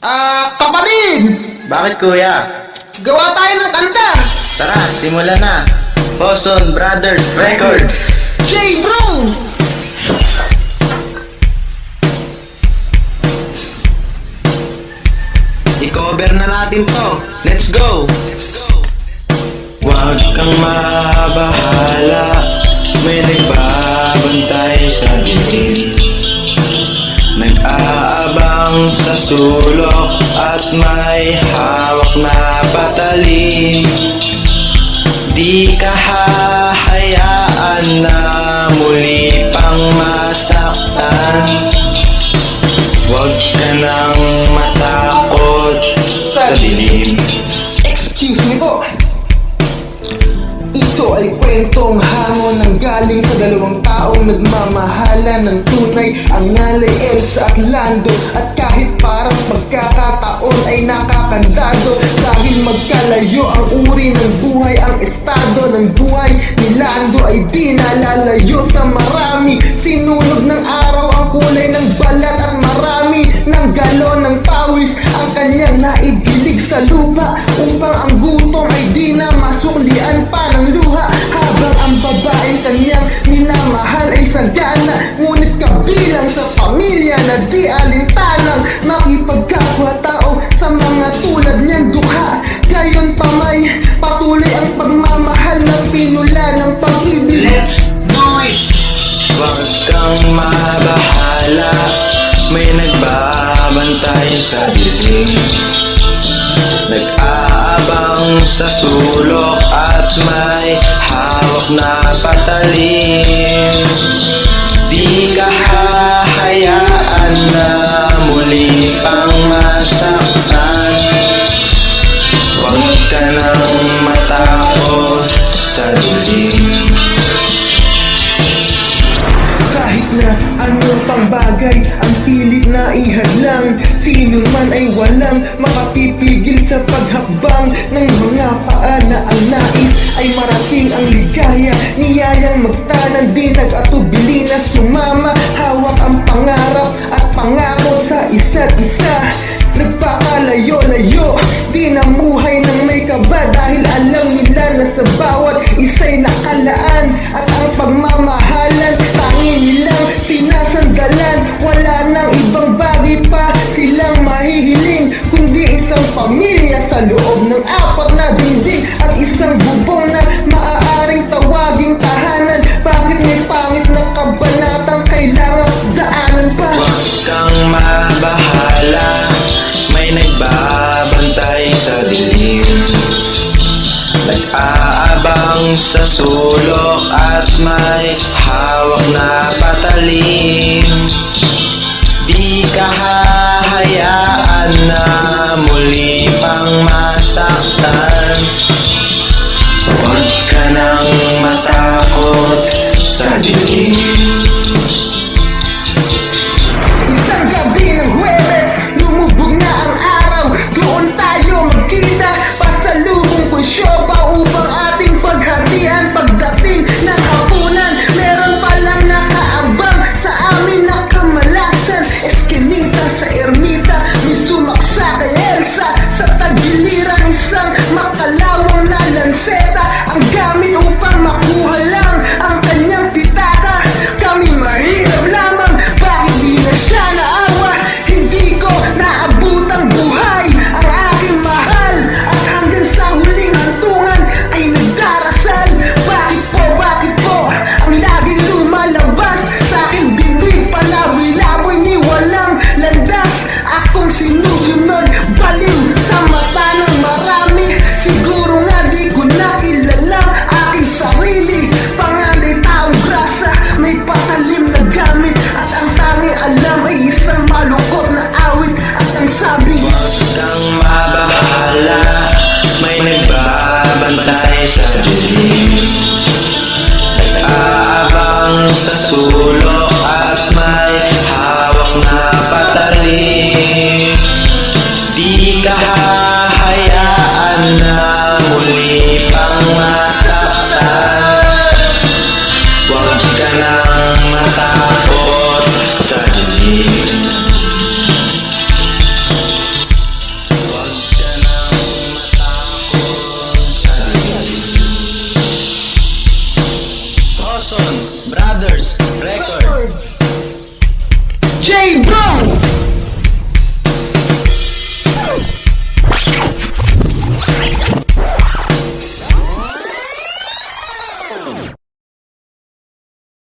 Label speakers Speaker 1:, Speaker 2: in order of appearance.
Speaker 1: Kapatid!
Speaker 2: Bakit kuya?
Speaker 1: Gawa tayo ng kanta!
Speaker 2: Tara, simulan na. Boson Brothers Records.
Speaker 1: J bro!
Speaker 2: I-cover na natin to. Let's go! Huwag kang mabahala, may nagbabantay sa dilim. Nag-aabang sa sulok at may hawak na patalim. Di ka hahayaan na muli pang masaktan. Huwag ka nang matakot sa dilim.
Speaker 1: Excuse me po. Ito ay kwentong hamon ng galing sa dalawang taong nagmamahala ng tunay. Ang ngalay Elsa at Lando, at kahit parang pagkakataon ay nakakandado. Dahil magkalayo ang uri ng buhay, ang estado ng buhay ni Lando ay di nalalayo sa marami. Sinunog ng araw ang kulay ng balat at marami ng galon ng pawis ang kanyang naigilig sa lupa, upang ang gutom ay di na masuklian pa ng luha. Habang ang babaeng kanyang minamahal ay sagana, ngunit kabilang sa pamilya na di alintanang makipagkapwa-tao sa mga tulad niyang dukha. Gayon pa may patuloy ang pagmamahal na pinula ng pag-ibig.
Speaker 2: Let's do it! Huwag kang mabahala, may nagbabantay sa dilim. Nag-aabang sa sulok at may hawak na patalim. Di ka hahayaan na muli pang masaktan. Huwag ka nang matakot sa dilim.
Speaker 1: Kahit na ano pang bagay ang pilit na ihadlang, sino man ay walang makapipigil sa paghakbang ng mga paa na ang nais ay marating ang ligaya. Niyayang magtanan din nag-atubili na sumama, hawak ang pangarap at pangako sa isa't isa. Nagpakalayo-layo, di namuhay ng may kaba, dahil alam nila na sa bawat isa'y nakalaan. At ang pagmamahalan, tanging nilang sinasanggalan. Wala nang ibang bagay pa silang mahihiling, kundi isang pamilya sa loob ng apat na dingding, at isang bubong na maaaring tawaging tahanan. Bakit may pangit na kabanatang kailangan daanan pa?
Speaker 2: Huwag kang mabahala, may nagbabantay sa dilim. Nag-aabang sa sulok at may hawak na patalim. Di ka hahayaan na muli pang masaktan. Huwag ka nang matakot sa dilim.
Speaker 1: Isang gabi ng Huwebes, lumubog na ang araw. Doon tayo magkita, pasalubong ko syoba upang ating paghatian. Pagdating ng hapunan, meron palang nakaabang sa amin na kamalasan. Eskinita sa ermita, may sumaksa kay Elsa. Sa tagiliran isang makalawang na lanseta, ang gamit upang makuha lang ang kanyang pitaka. Kami mahirap lamang, bakit di na siya naawa? Hindi ko naabutang buhay ang aking mahal, at hanggang sa huling hantungan ay nagdarasal. Bakit po ang laging lumalabas sa aking bibig? Palaboy-laboy ni walang landas, akong sinusunod, baliw sa mata ng marami. Siguro nga di ko nakilala aking sarili. Pangalay taong grasa, may patalim na gamit, at ang tanging alam ay isang malungkot na awit. At ang sabi,
Speaker 2: Huwag kang mabahala, may nagbabantay sa dilim. Nag-aabang sa sulok at may hawak na patalim. Di ka